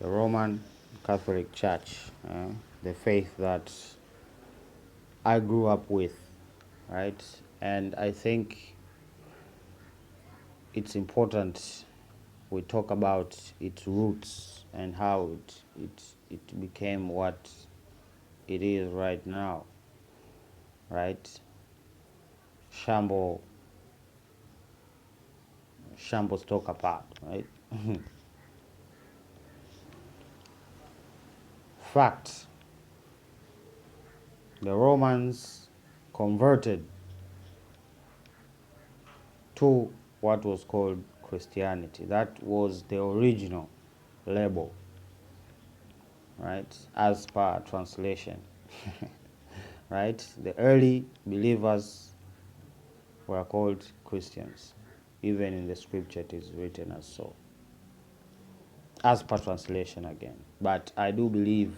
the Roman Catholic Church, the faith that I grew up with, right? And I think it's important we talk about its roots and how it became what it is right now, right? Shambles talk apart, right? Fact, the Romans converted to what was called Christianity. That was the original label, right, as per translation. Right? The early believers were called Christians. Even in the scripture it is written as so. As per translation again. But I do believe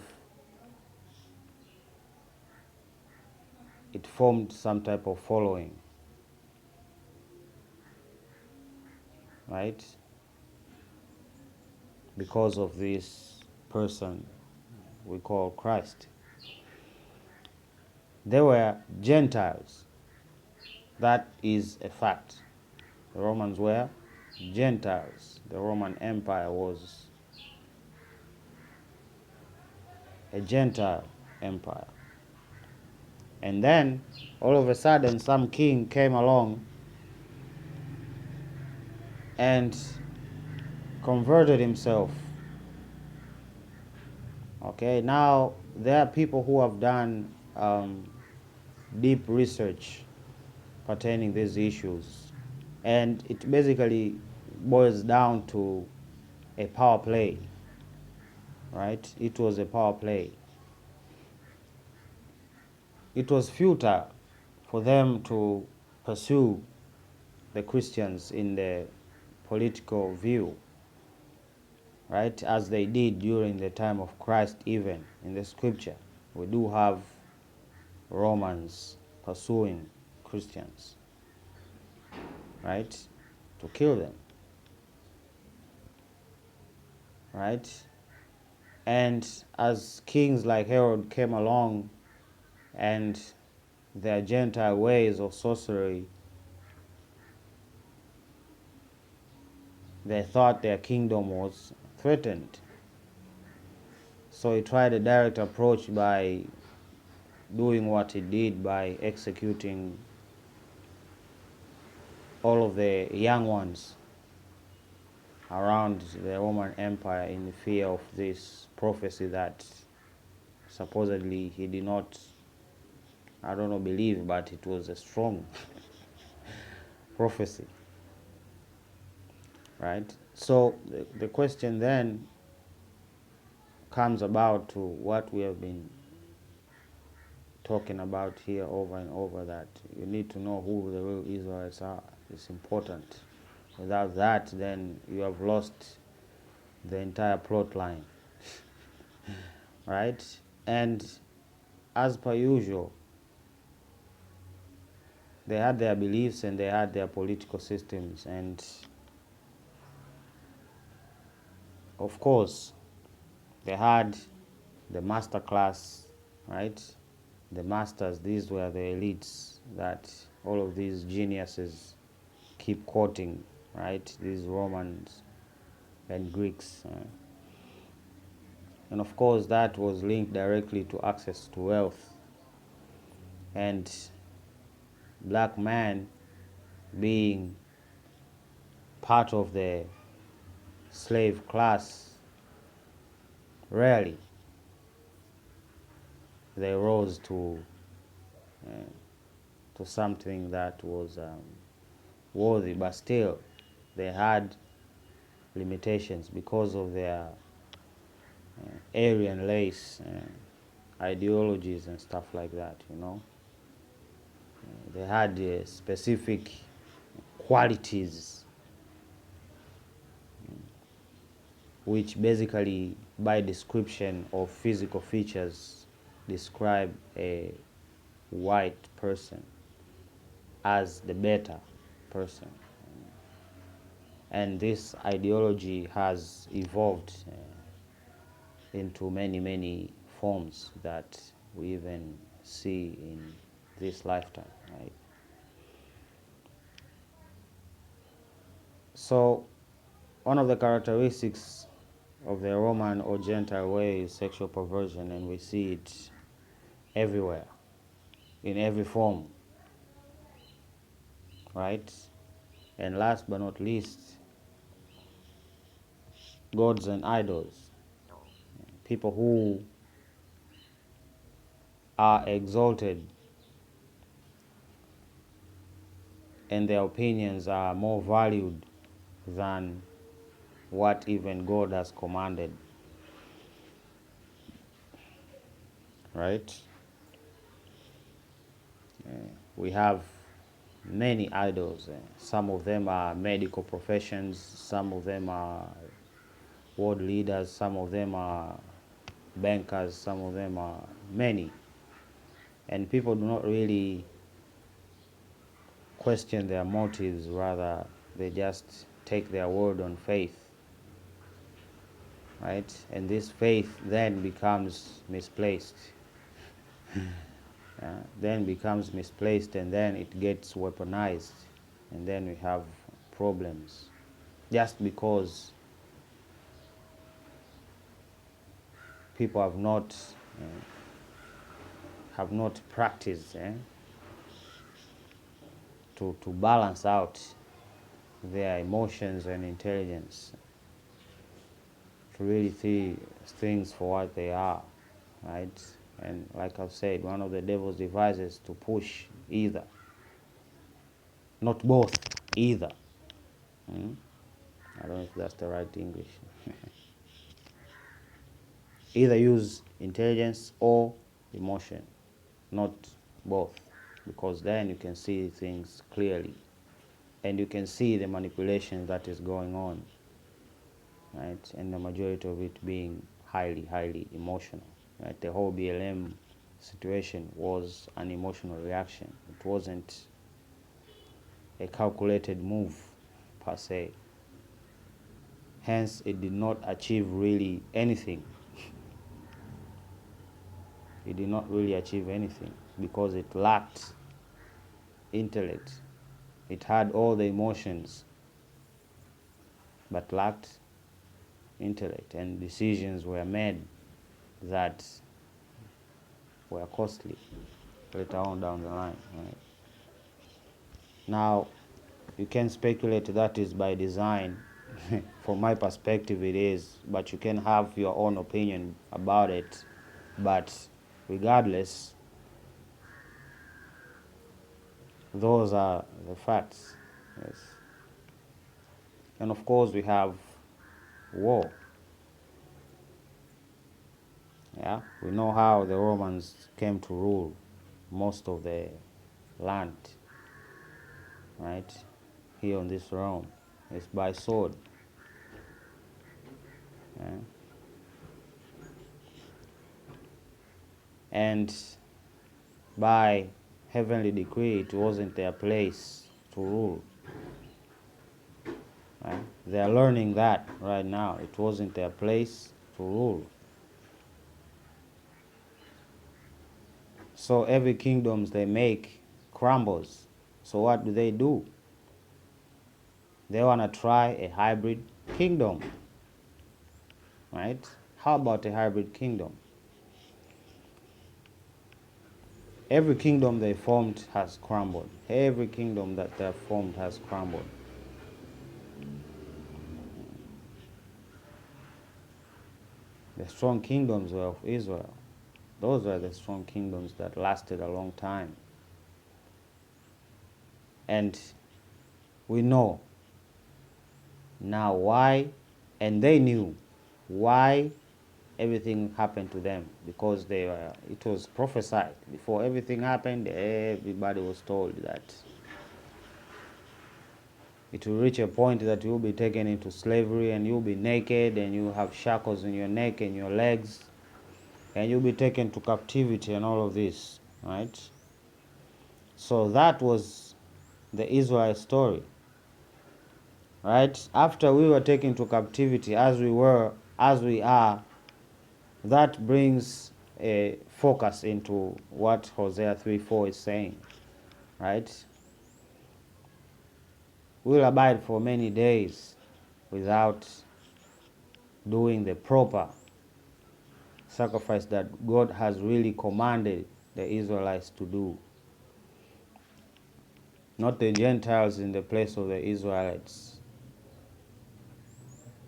it formed some type of following, right? Because of this person we call Christ. They were Gentiles. That is a fact. The Romans were Gentiles. The Roman Empire was a Gentile empire. And then, all of a sudden, some king came along and converted himself. Okay, now there are people who have done deep research pertaining these issues. And it basically boils down to a power play, right? It was a power play. It was futile for them to pursue the Christians in the political view, right, as they did during the time of Christ. Even in the scripture we do have Romans pursuing Christians, right, to kill them, right? And as kings like Herod came along and their Gentile ways of sorcery, they thought their kingdom was threatened. So he tried a direct approach by doing what he did, by executing all of the young ones around the Roman Empire in the fear of this prophecy that supposedly he did not, I don't know, believe, but it was a strong prophecy, right? So the question then comes about to what we have been talking about here over and over, that you need to know who the real Israelites are. It's important. Without that, then you have lost the entire plot line, right? And as per usual, they had their beliefs and they had their political systems, and of course they had the master class, right? The masters, these were the elites that all of these geniuses keep quoting, right? These Romans and Greeks. And of course that was linked directly to access to wealth. And black man being part of the slave class, rarely they rose to something that was worthy, but still they had limitations because of their Aryan race ideologies and stuff like that, you know. They had specific qualities which basically by description of physical features describe a white person as the better person. And this ideology has evolved into many, many forms that we even see in this lifetime, right? So one of the characteristics of the Roman or Gentile way is sexual perversion, and we see it everywhere, in every form, right? And last but not least, gods and idols, people who are exalted and their opinions are more valued than what even God has commanded, right? We have many idols. Some of them are medical professions, some of them are world leaders, some of them are bankers, some of them are many. And people do not really question their motives, rather they just take their word on faith, right? And this faith then becomes misplaced. Then becomes misplaced, and then it gets weaponized, and then we have problems just because people have not practiced to balance out their emotions and intelligence, to really see things for what they are, right? And like I've said, one of the devil's devices to push either, not both, either. I don't know if that's the right English. Either use intelligence or emotion, not both, because then you can see things clearly and you can see the manipulation that is going on, right? And the majority of it being highly, highly emotional, right? The whole BLM situation was an emotional reaction. It wasn't a calculated move per se. Hence, it did not achieve really anything. It did not really achieve anything because it lacked intellect. It had all the emotions, but lacked intellect, and decisions were made that were costly later on down the line. Right? Now, you can speculate that is by design. From my perspective, it is, but you can have your own opinion about it. But regardless, those are the facts. Yes. And of course, we have war. Yeah, we know how the Romans came to rule most of the land, right? Here on this realm, it's by sword. Yeah? And by heavenly decree, it wasn't their place to rule. Right? They are learning that right now. It wasn't their place to rule. So every kingdoms they make crumbles. So what do? They want to try a hybrid kingdom, right? How about a hybrid kingdom? Every kingdom they formed has crumbled. Every kingdom that they have formed has crumbled. The strong kingdoms were of Israel. Those were the strong kingdoms that lasted a long time. And we know now why, and they knew why everything happened to them, because it was prophesied. Before everything happened, everybody was told that it will reach a point that you'll be taken into slavery and you'll be naked and you have shackles in your neck and your legs and you'll be taken to captivity and all of this, right? So that was the Israel story, right? After we were taken to captivity, as we are, that brings a focus into what Hosea 3:4 is saying, right? We'll abide for many days without doing the proper sacrifice that God has really commanded the Israelites to do. Not the Gentiles in the place of the Israelites.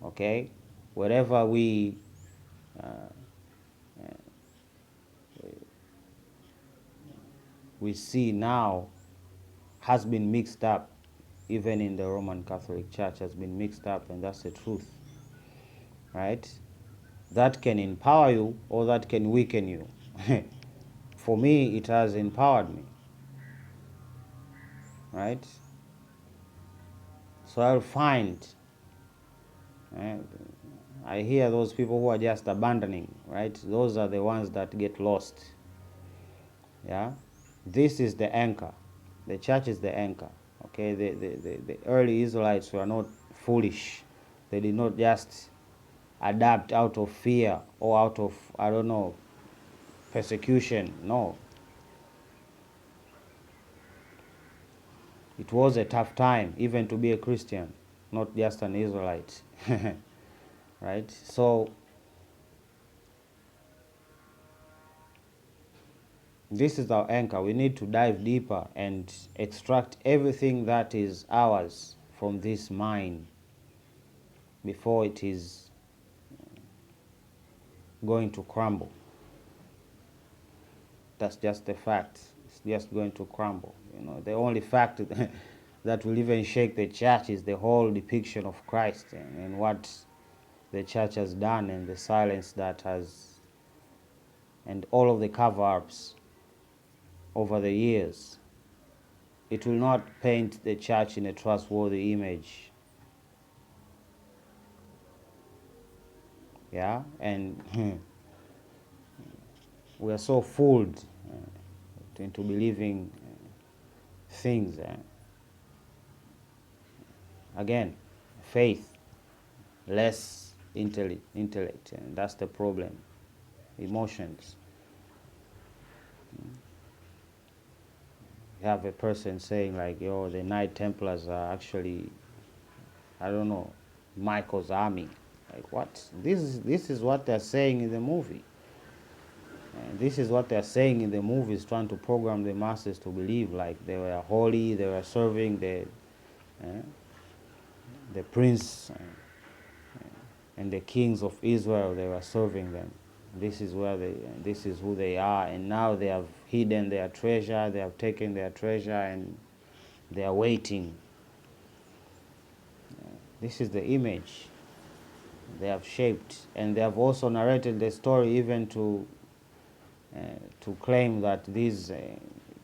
Okay? Whatever uh, we see now has been mixed up, even in the Roman Catholic Church has been mixed up, and that's the truth, right? That can empower you or that can weaken you. For me, it has empowered me, right? So I'll find, eh, I hear those people who are just abandoning, right? Those are the ones that get lost. Yeah? This is the anchor. The church is the anchor. Okay? The early Israelites were not foolish. They did not just adapt out of fear or out of, I don't know, persecution. No. It was a tough time, even to be a Christian, not just an Israelite. Right? So, this is our anchor. We need to dive deeper and extract everything that is ours from this mine before it is going to crumble. That's just the fact. It's just going to crumble. You know, the only fact that will even shake the church is the whole depiction of Christ and what the church has done and the silence that has, and all of the cover-ups over the years. It will not paint the church in a trustworthy image. Yeah, and we are so fooled into believing things. Again, faith, less intellect, and that's the problem. Emotions. You have a person saying like, "Yo, the Knight Templars are actually, I don't know, Michael's army." Like what? This is what they're saying in the movie. This is what they're saying in the movies, trying to program the masses to believe like they were holy, they were serving the prince and the kings of Israel. They were serving them. This is this is who they are, and now they have hidden their treasure. They have taken their treasure, and they are waiting. This is the image they have shaped, and they have also narrated the story even to claim that these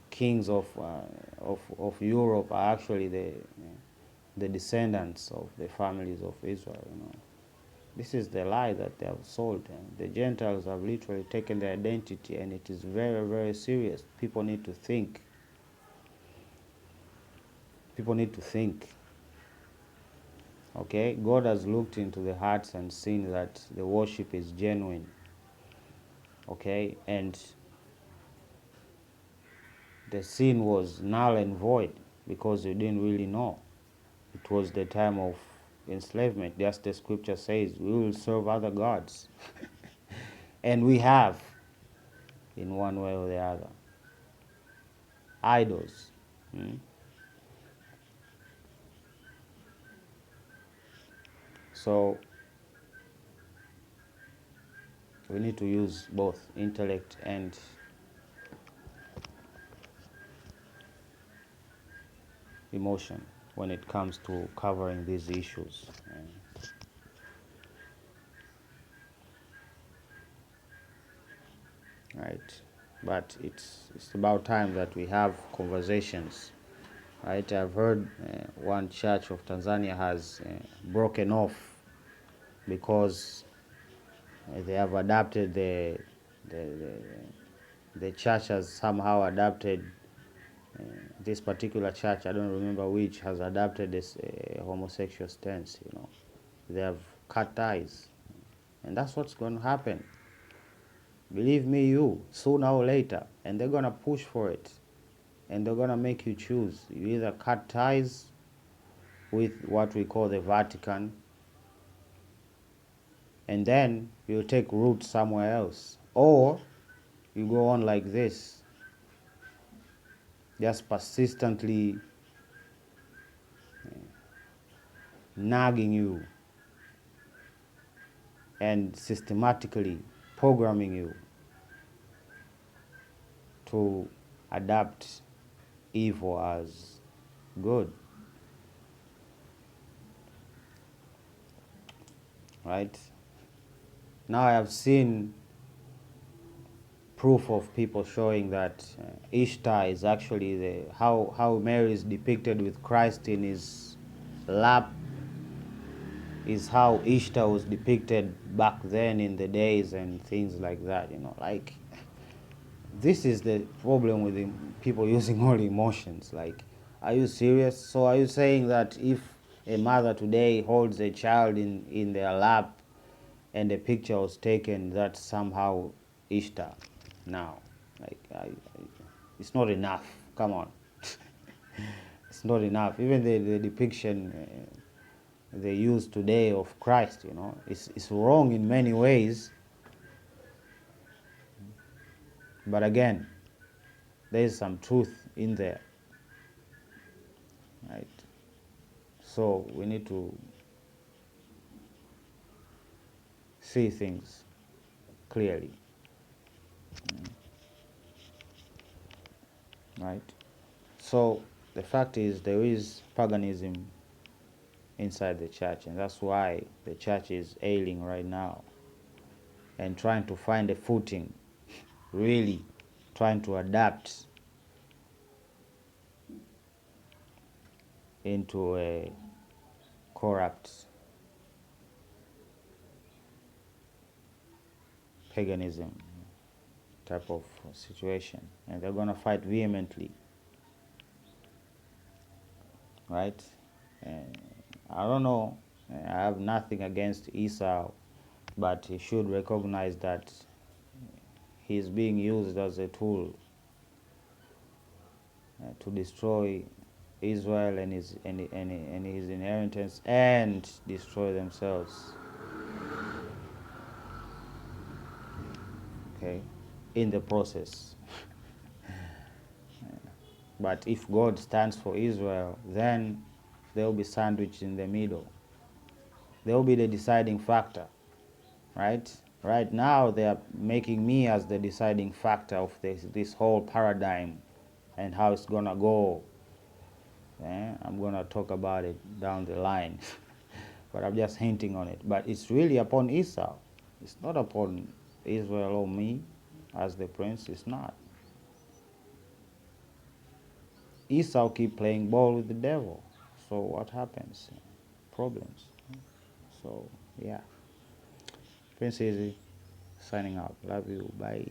kings of Europe are actually the descendants of the families of Israel. You know, this is the lie that they have sold. The Gentiles have literally taken their identity, and it is very, very serious. People need to think. People need to think. Okay, God has looked into the hearts and seen that the worship is genuine. Okay, and the sin was null and void because you didn't really know. It was the time of enslavement. Just the scripture says, we will serve other gods. And we have, in one way or the other. Idols. So, we need to use both intellect and emotion when it comes to covering these issues. Right? But it's about time that we have conversations. Right? I've heard one church of Tanzania has broken off because they have adapted the, the church has somehow adapted this particular church, I don't remember which, has adapted this homosexual stance. You know, they have cut ties, and that's what's going to happen. Believe me, sooner or later. And they're going to push for it. And they're going to make you choose. You either cut ties with what we call the Vatican, and then you take root somewhere else. Or you go on like this, just persistently nagging you and systematically programming you to adapt evil as good. Right? Now I have seen proof of people showing that Ishtar is actually how Mary is depicted with Christ in his lap is how Ishtar was depicted back then in the days and things like that, like this is the problem with people using all emotions. Like, are you serious? So are you saying that if a mother today holds a child in their lap and a picture was taken, that somehow Ishtar now? Like, it's not enough. Come on. It's not enough. Even the depiction they use today of Christ, it's wrong in many ways. But again, there is some truth in there, right? So we need to see things clearly, right? So the fact is there is paganism inside the church, and that's why the church is ailing right now and trying to find a footing, really trying to adapt into a corrupt paganism type of situation, and they're going to fight vehemently, right? And I don't know, I have nothing against Esau, but he should recognize that he's being used as a tool to destroy Israel and his inheritance and destroy themselves. Okay, in the process. But if God stands for Israel, then they will be sandwiched in the middle. They will be the deciding factor, right? Right now, they are making me as the deciding factor of this whole paradigm and how it's gonna go. I'm gonna talk about it down the line, but I'm just hinting on it. But it's really upon Esau. It's not upon Israel or me as the prince. It's not. Esau keep playing ball with the devil. So what happens? Problems. So yeah. Prince Easy signing out. Love you. Bye.